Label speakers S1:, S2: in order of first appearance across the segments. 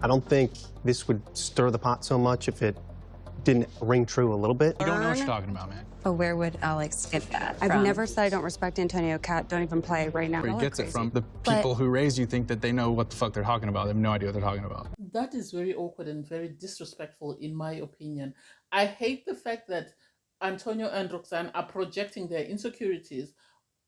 S1: I don't think this would stir the pot so much if it didn't ring true a little bit.
S2: You don't know what you're talking about, man.
S3: But where would Alex get that
S4: I've
S3: from?
S4: never said I don't respect Antonio. Kat, don't even play right now.
S2: Where he gets it from, the people who raised you think that they know what the fuck they're talking about. They have no idea what they're talking about.
S5: That is very awkward and very disrespectful, in my opinion. I hate the fact that Antonio and Roxanne are projecting their insecurities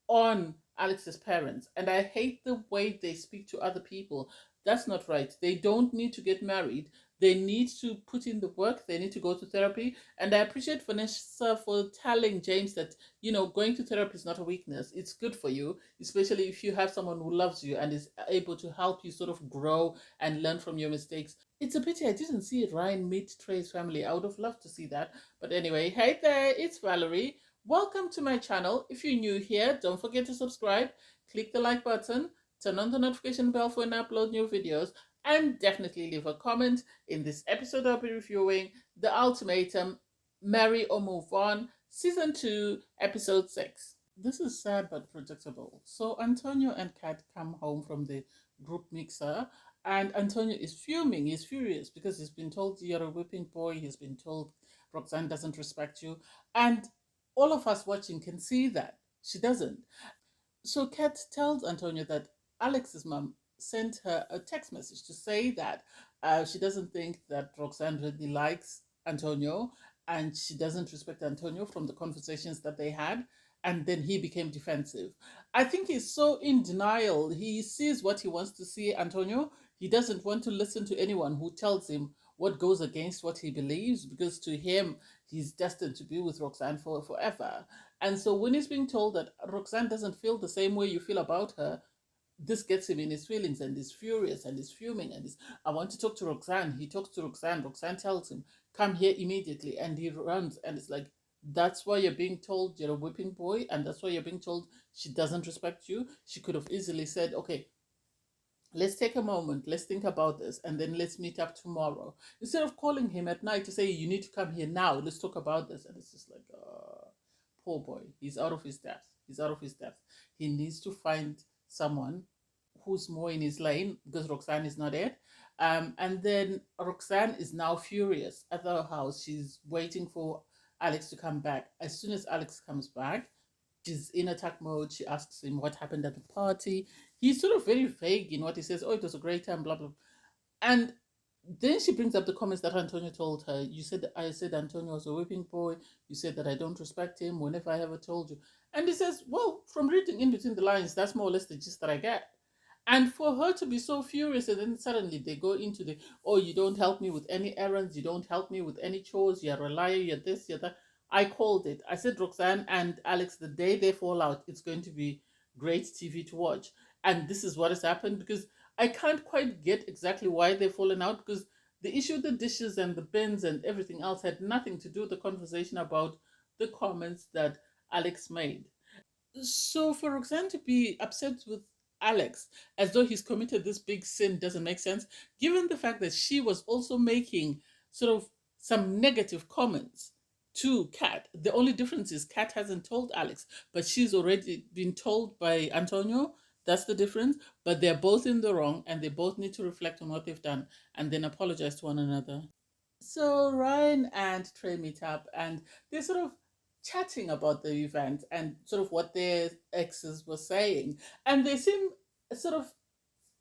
S5: on Alex's parents. And I hate the way they speak to other people. That's not right. They don't need to get married. They need to put in the work. They need to go to therapy. And I appreciate Vanessa for telling James that, you know, going to therapy is not a weakness. It's good for you, especially if you have someone who loves you and is able to help you sort of grow and learn from your mistakes. It's a pity I didn't see Ryan meet Trey's family. I would have loved to see that. But anyway, hey there, it's Valerie. Welcome to my channel. If you're new here, don't forget to subscribe, click the like button, turn on the notification bell for when I upload new videos, and definitely leave a comment. In this episode, I'll be reviewing The Ultimatum, Marry or Move On, Season 2, Episode 6. This is sad but predictable. So Antonio and Kat come home from the group mixer, and Antonio is fuming. He's furious because he's been told you're a whipping boy. He's been told Roxanne doesn't respect you. And all of us watching can see that she doesn't. So Kat tells Antonio that Alex's mom sent her a text message to say that she doesn't think that Roxanne really likes Antonio and she doesn't respect Antonio from the conversations that they had. And then he became defensive. I think he's so in denial. He sees what he wants to see, Antonio. He doesn't want to listen to anyone who tells him what goes against what he believes, because to him, he's destined to be with Roxanne forever. And so when he's being told that Roxanne doesn't feel the same way you feel about her, this gets him in his feelings, and he's furious and he's fuming and he's, I want to talk to Roxanne. He talks to Roxanne. Roxanne tells him, come here immediately. And he runs, and it's like, that's why you're being told you're a whipping boy, and that's why you're being told she doesn't respect you. She could have easily said, okay, let's take a moment, let's think about this, and then let's meet up tomorrow. Instead of calling him at night to say, you need to come here now, let's talk about this. And it's just like, poor boy, he's out of his depth. He's out of his depth. He needs to find someone who's more in his lane, because Roxanne is not it. And then Roxanne is now furious at the house. She's waiting for Alex to come back. As soon as Alex comes back, she's in attack mode. She asks him what happened at the party. He's sort of very vague in what he says. Oh, it was a great time, blah, blah. And then she brings up the comments that Antonio told her. I said Antonio was a whipping boy. You said that I don't respect him whenever I ever told you. And he says, well, from reading in between the lines, that's more or less the gist that I get. And for her to be so furious, and then suddenly they go into the, oh, you don't help me with any errands, you don't help me with any chores, you're a liar, you're this, you're that. I called it. I said Roxanne and Alex, the day they fall out, it's going to be great TV to watch. And this is what has happened, because I can't quite get exactly why they've fallen out, because the issue with the dishes and the bins and everything else had nothing to do with the conversation about the comments that Alex made. So for Roxanne to be upset with Alex as though he's committed this big sin doesn't make sense, given the fact that she was also making sort of some negative comments to Kat. The only difference is Kat hasn't told Alex, but she's already been told by Antonio. That's the difference. But they're both in the wrong, and they both need to reflect on what they've done and then apologize to one another. So Ryan and Trey meet up, and they're sort of chatting about the event and sort of what their exes were saying. And they seem sort of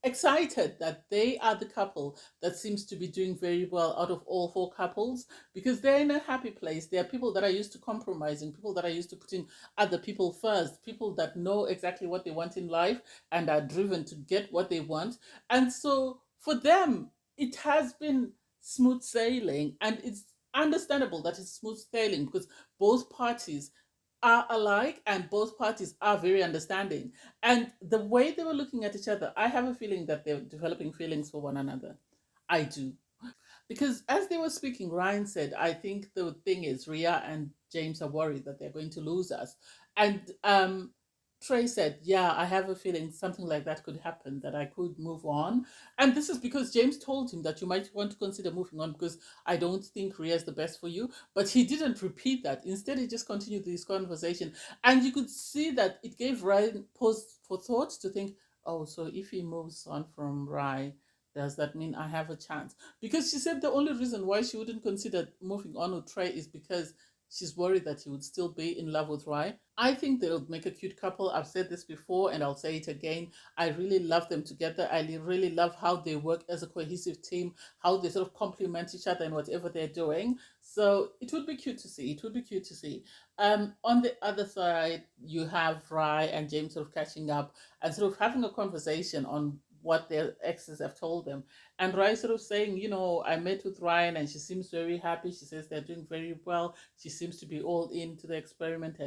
S5: excited that they are the couple that seems to be doing very well out of all four couples, because they're in a happy place. They are people that are used to compromising, people that are used to putting other people first, people that know exactly what they want in life and are driven to get what they want. And so for them, it has been smooth sailing, and it's understandable that it's smooth sailing because both parties are alike and both parties are very understanding. And the way they were looking at each other, I have a feeling that they're developing feelings for one another. I do. Because as they were speaking, Ryan said, I think the thing is Rhea and James are worried that they're going to lose us. And Trey said, yeah, I have a feeling something like that could happen, that I could move on. And this is because James told him that you might want to consider moving on because I don't think Rhea is the best for you. But he didn't repeat that. Instead, he just continued this conversation. And you could see that it gave Ryan pause for thought to think, oh, so if he moves on from Rye, Does that mean I have a chance? Because she said the only reason why she wouldn't consider moving on with Trey is because she's worried that he would still be in love with Rye. I think they'll make a cute couple. I've said this before and I'll say it again. I really love them together. I really love how they work as a cohesive team, how they sort of complement each other in whatever they're doing. So it would be cute to see. It would be cute to see. On the other side, you have Rye and James sort of catching up and sort of having a conversation on what their exes have told them. And Rye sort of saying, I met with Ryan and she seems very happy. She says they're doing very well. She seems to be all into the experiment,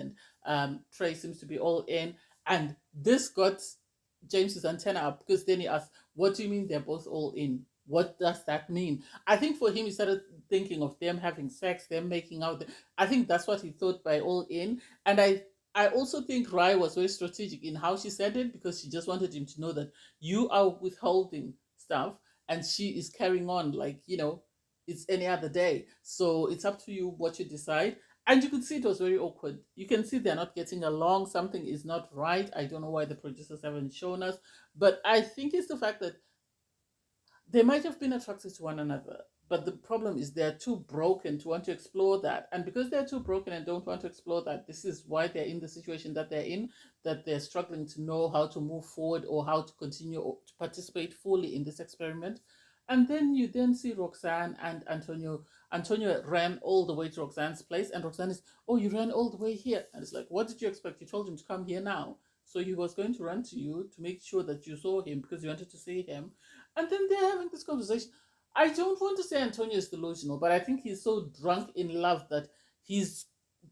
S5: and Trey seems to be all in. And this got James's antenna up, because then he asked, what do you mean they're both all in? What does that mean? I think for him, he started thinking of them having sex, them making out. I think that's what he thought by all in. And I also think Rai was very strategic in how she said it, because she just wanted him to know that you are withholding stuff and she is carrying on like, it's any other day. So it's up to you what you decide. And you could see it was very awkward. You can see they're not getting along. Something is not right. I don't know why the producers haven't shown us. But I think it's the fact that they might have been attracted to one another, but the problem is they're too broken to want to explore that. And because they're too broken and don't want to explore that, this is why they're in the situation that they're in, that they're struggling to know how to move forward or how to continue to participate fully in this experiment. And then you then see Roxanne and Antonio. Antonio ran all the way to Roxanne's place, and Roxanne is, oh, you ran all the way here. And it's like, what did you expect? You told him to come here now. So he was going to run to you to make sure that you saw him because you wanted to see him. And then they're having this conversation. I don't want to say Antonio is delusional, but I think he's so drunk in love that he's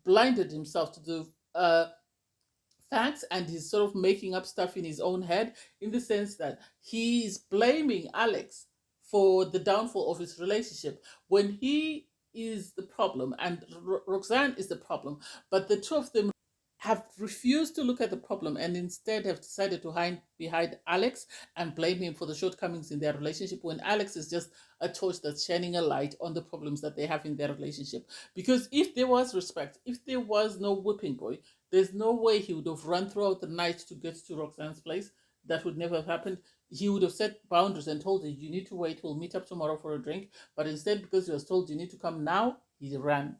S5: blinded himself to the facts, and he's sort of making up stuff in his own head, in the sense that he's blaming Alex for the downfall of his relationship when he is the problem and Roxanne is the problem. But the two of them have refused to look at the problem and instead have decided to hide behind Alex and blame him for the shortcomings in their relationship, when Alex is just a torch that's shining a light on the problems that they have in their relationship. Because if there was respect, if there was no whipping boy, there's no way he would have run throughout the night to get to Roxanne's place. That would never have happened. He would have set boundaries and told her, you need to wait, we'll meet up tomorrow for a drink. But instead, because he was told you need to come now, he ran.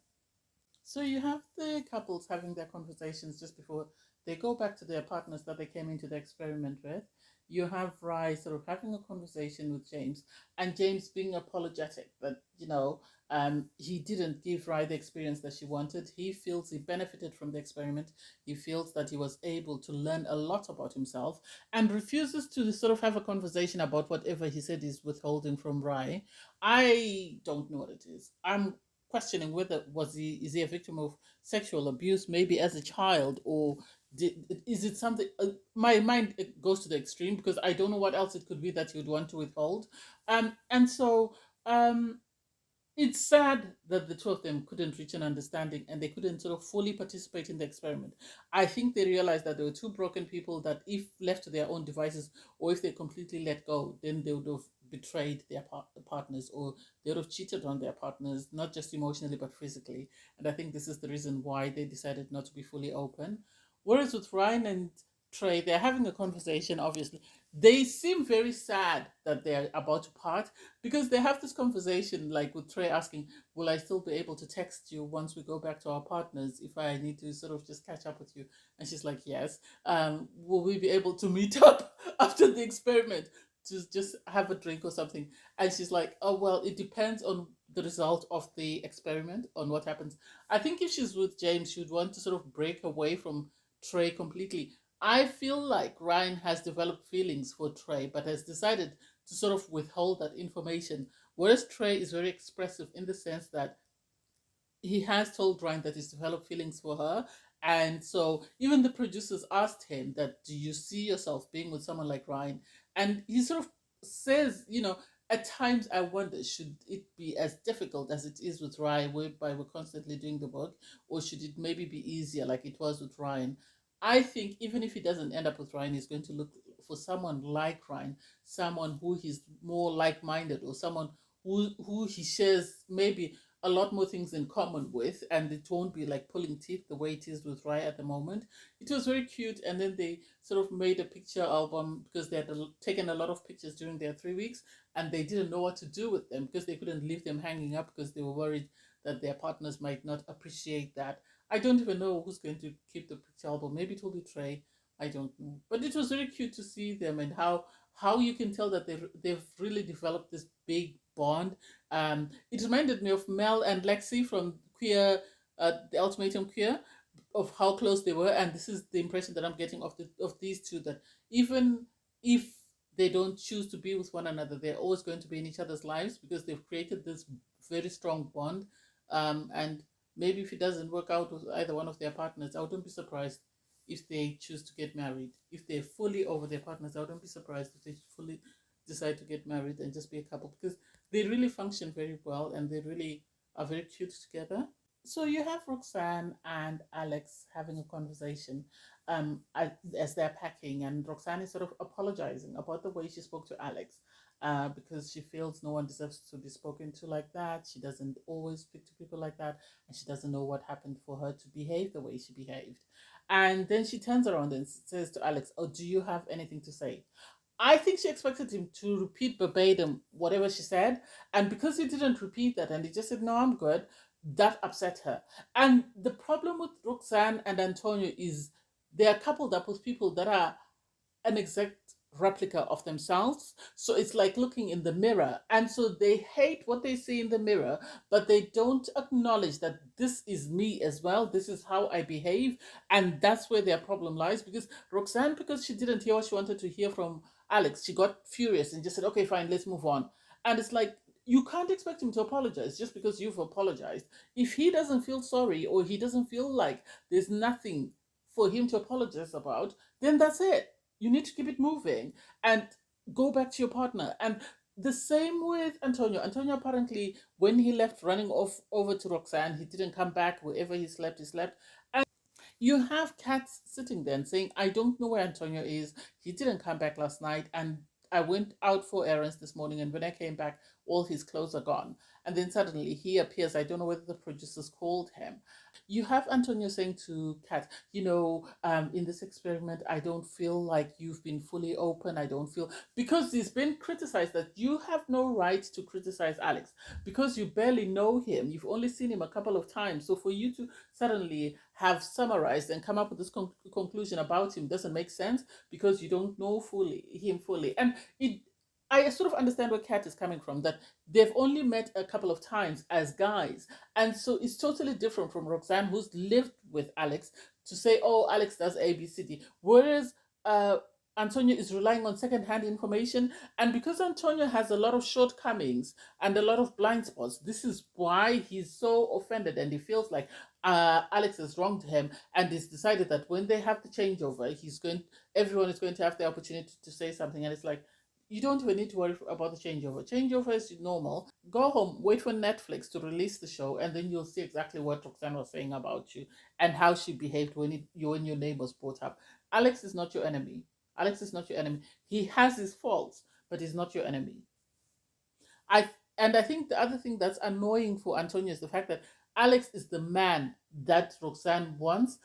S5: So you have the couples having their conversations just before they go back to their partners that they came into the experiment with. You have Rye sort of having a conversation with James, and James being apologetic that, he didn't give Rye the experience that she wanted. He feels he benefited from the experiment. He feels that he was able to learn a lot about himself, and refuses to sort of have a conversation about whatever he said he's withholding from Rye. I don't know what it is. I'm questioning whether is he a victim of sexual abuse, maybe as a child, or is it something? My mind, it goes to the extreme, because I don't know what else it could be that he would want to withhold. And so it's sad that the two of them couldn't reach an understanding and they couldn't sort of fully participate in the experiment. I think they realized that they were two broken people that, if left to their own devices, or if they completely let go, then they would have betrayed their partners, or they would have cheated on their partners, not just emotionally but physically. And I think this is the reason why they decided not to be fully open. Whereas with Ryan and Trey, they're having a conversation, obviously. They seem very sad that they're about to part, because they have this conversation, like with Trey asking, will I still be able to text you once we go back to our partners if I need to sort of just catch up with you? And she's like, yes. Will we be able to meet up after the experiment to just have a drink or something? And she's like, oh, well, it depends on the result of the experiment, on what happens. I think if she's with James, she would want to sort of break away from Trey completely. I feel like Ryan has developed feelings for Trey, but has decided to sort of withhold that information. Whereas Trey is very expressive, in the sense that he has told Ryan that he's developed feelings for her. And so even the producers asked him that, do you see yourself being with someone like Ryan? And he sort of says, at times I wonder, should it be as difficult as it is with Ryan, whereby we're constantly doing the work, or should it maybe be easier like it was with Ryan? I think even if he doesn't end up with Ryan, he's going to look for someone like Ryan, someone who he's more like-minded, or someone who he shares maybe a lot more things in common with, and it won't be like pulling teeth the way it is with Rye at the moment. It was very cute, and then they sort of made a picture album because they had taken a lot of pictures during their 3 weeks, and they didn't know what to do with them because they couldn't leave them hanging up because they were worried that their partners might not appreciate that. I don't even know who's going to keep the picture album. Maybe it will be Trey. I don't know. But it was very cute to see them and how you can tell that they've really developed this big bond. It reminded me of Mel and Lexi from the Ultimatum Queer, of how close they were, and this is the impression that I'm getting of these two, that even if they don't choose to be with one another, they're always going to be in each other's lives because they've created this very strong bond. And maybe if it doesn't work out with either one of their partners, I wouldn't be surprised if they choose to get married. If they're fully over their partners, I wouldn't be surprised if they fully decide to get married and just be a couple, because they really function very well and they really are very cute together. So you have Roxanne and Alex having a conversation as they're packing, and Roxanne is sort of apologizing about the way she spoke to Alex because she feels no one deserves to be spoken to like that. She doesn't always speak to people like that, and she doesn't know what happened for her to behave the way she behaved. And then she turns around and says to Alex, "Oh, do you have anything to say?" I think she expected him to repeat verbatim whatever she said. And because he didn't repeat that and he just said, "No, I'm good," that upset her. And the problem with Roxanne and Antonio is they are coupled up with people that are an exact replica of themselves. So it's like looking in the mirror. And so they hate what they see in the mirror, but they don't acknowledge that this is me as well. This is how I behave. And that's where their problem lies, because Roxanne, because she didn't hear what she wanted to hear from Alex, she got furious and just said, "Okay, fine, let's move on." And it's like, you can't expect him to apologize just because you've apologized. If he doesn't feel sorry, or he doesn't feel like there's nothing for him to apologize about, then that's it. You need to keep it moving and go back to your partner. And the same with Antonio. Antonio, apparently, when he left running off over to Roxanne, he didn't come back. Wherever he slept, he slept. And you have cats sitting there and saying, "I don't know where Antonio is. He didn't come back last night. And I went out for errands this morning. And when I came back, all his clothes are gone." And then suddenly he appears. I don't know whether the producers called him. You have Antonio saying to Kat, in this experiment, I don't feel like you've been fully open. I don't feel, because he's been criticized, that you have no right to criticize Alex because you barely know him. You've only seen him a couple of times. So for you to suddenly have summarized and come up with this conclusion about him doesn't make sense because you don't know him fully. And I sort of understand where Kat is coming from, that they've only met a couple of times as guys. And so it's totally different from Roxanne, who's lived with Alex, to say, "Oh, Alex does A, B, C, D." Whereas Antonio is relying on secondhand information. And because Antonio has a lot of shortcomings and a lot of blind spots, this is why he's so offended and he feels like Alex has wronged him, and he's decided that when they have the changeover, everyone is going to have the opportunity to say something. And it's like, you don't even need to worry about the changeover. Changeover is normal. Go home, wait for Netflix to release the show, and then you'll see exactly what Roxanne was saying about you and how she behaved when your neighbors brought up. Alex is not your enemy. Alex is not your enemy. He has his faults, but he's not your enemy. I think the other thing that's annoying for Antonio is the fact that Alex is the man that Roxanne wants,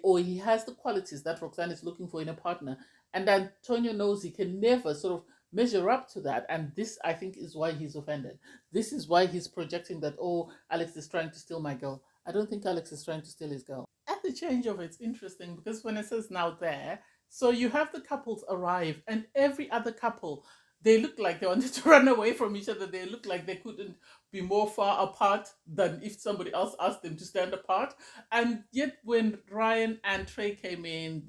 S5: or he has the qualities that Roxanne is looking for in a partner. And Antonio knows he can never sort of measure up to that. And this, I think, is why he's offended. This is why he's projecting that, "Oh, Alex is trying to steal my girl." I don't think Alex is trying to steal his girl. At the changeover, it's interesting because when it says "now there," so you have the couples arrive, and every other couple, they look like they wanted to run away from each other. They look like they couldn't be more far apart than if somebody else asked them to stand apart. And yet when Ryan and Trey came in,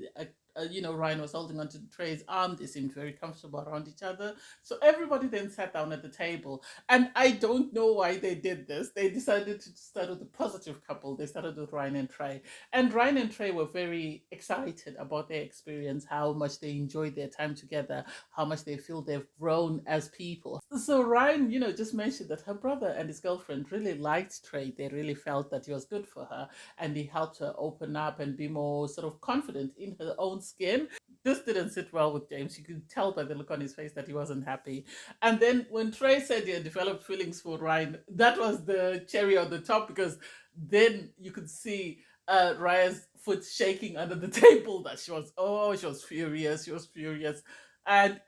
S5: Ryan was holding onto Trey's arm. They seemed very comfortable around each other. So everybody then sat down at the table. And I don't know why they did this. They decided to start with a positive couple. They started with Ryan and Trey. And Ryan and Trey were very excited about their experience, how much they enjoyed their time together, how much they feel they've grown as people. So Ryan, just mentioned that her brother and his girlfriend really liked Trey. They really felt that he was good for her. And he helped her open up and be more sort of confident in her own skin. this didn't sit well with James. You could tell by the look on his face that he wasn't happy. And then when Trey said he had developed feelings for Ryan, that was the cherry on the top, because then you could see Raya's foot shaking under the table. That she was furious. She was furious, and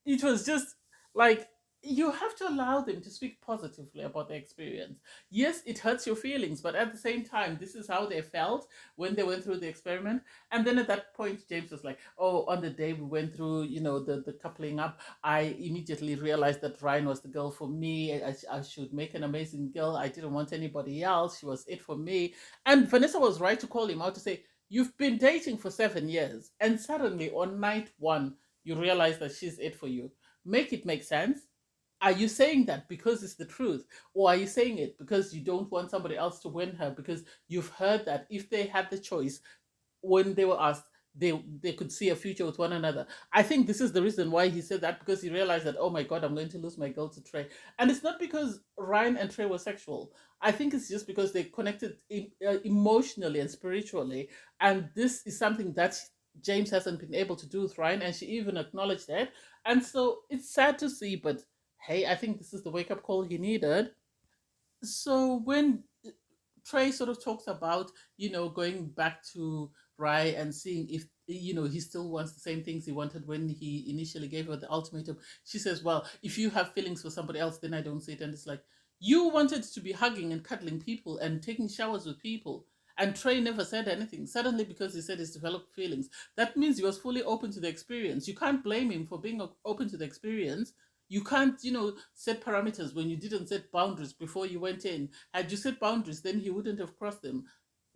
S5: it was just like, you have to allow them to speak positively about their experience. Yes, it hurts your feelings, but at the same time, this is how they felt when they went through the experiment. And then at that point, James was like, oh, on the day we went through, the coupling up, I immediately realized that Ryan was the girl for me. I should make an amazing girl. I didn't want anybody else. She was it for me. And Vanessa was right to call him out to say, you've been dating for 7 years, and suddenly on night one, you realize that she's it for you. Make it make sense. Are you saying that because it's the truth? Or are you saying it because you don't want somebody else to win her? Because you've heard that if they had the choice, when they were asked, they could see a future with one another. I think this is the reason why he said that, because he realized that, oh my God, I'm going to lose my girl to Trey. And it's not because Ryan and Trey were sexual. I think it's just because they connected emotionally and spiritually. And this is something that James hasn't been able to do with Ryan, and she even acknowledged that. And so it's sad to see, but hey, I think this is the wake up call he needed. So when Trey sort of talks about, going back to Rye and seeing if, he still wants the same things he wanted when he initially gave her the ultimatum, she says, well, if you have feelings for somebody else, then I don't see it. And it's like, you wanted to be hugging and cuddling people and taking showers with people. And Trey never said anything. Suddenly, because he said he's developed feelings, that means he was fully open to the experience. You can't blame him for being open to the experience. You can't, set parameters when you didn't set boundaries before you went in. Had you set boundaries, then he wouldn't have crossed them.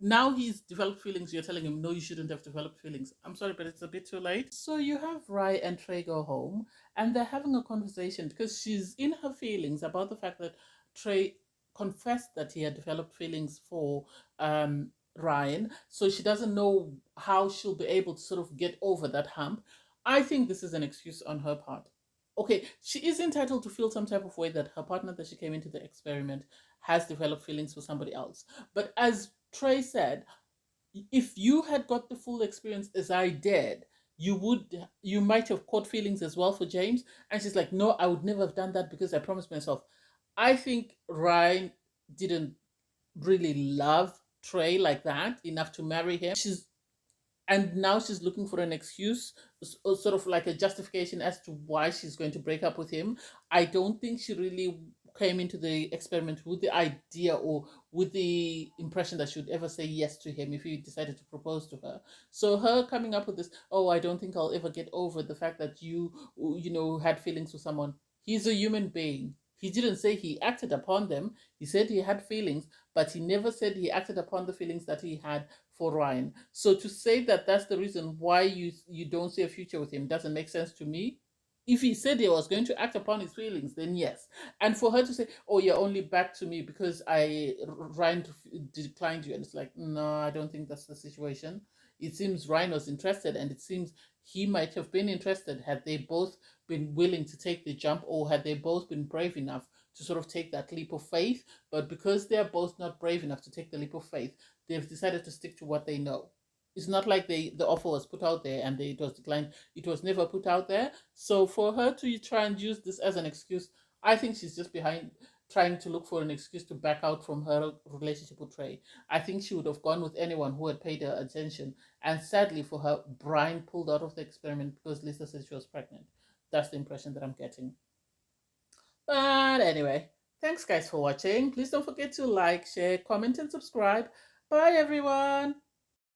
S5: Now he's developed feelings. You're telling him, no, you shouldn't have developed feelings. I'm sorry, but it's a bit too late. So you have Rye and Trey go home, and they're having a conversation because she's in her feelings about the fact that Trey confessed that he had developed feelings for Ryan. So she doesn't know how she'll be able to sort of get over that hump. I think this is an excuse on her part. Okay, she is entitled to feel some type of way that her partner that she came into the experiment has developed feelings for somebody else. But as Trey said, if you had got the full experience as I did, you might have caught feelings as well for James. And she's like, no, I would never have done that because I promised myself. I think Ryan didn't really love Trey like that enough to marry him. And now she's looking for an excuse, sort of like a justification as to why she's going to break up with him. I don't think she really came into the experiment with the idea or with the impression that she would ever say yes to him if he decided to propose to her. So her coming up with this, oh, I don't think I'll ever get over the fact that you had feelings for someone. He's a human being. He didn't say he acted upon them. He said he had feelings, but he never said he acted upon the feelings that he had for Ryan. So to say that that's the reason why you don't see a future with him doesn't make sense to me. If he said he was going to act upon his feelings, then yes. And for her to say, "Oh, you're only back to me because Ryan declined you," and it's like, no, I don't think that's the situation. It seems Ryan was interested, and it seems he might have been interested had they both been willing to take the jump, or had they both been brave enough to sort of take that leap of faith. But because they're both not brave enough to take the leap of faith, they've decided to stick to what they know. It's not like the offer was put out there and it was declined. It was never put out there. So for her to try and use this as an excuse, I think she's just behind trying to look for an excuse to back out from her relationship with Trey. I think she would have gone with anyone who had paid her attention. And sadly for her, Brian pulled out of the experiment because Lisa said she was pregnant. That's the impression that I'm getting. But anyway, thanks guys for watching. Please don't forget to like, share, comment, and subscribe. Bye everyone.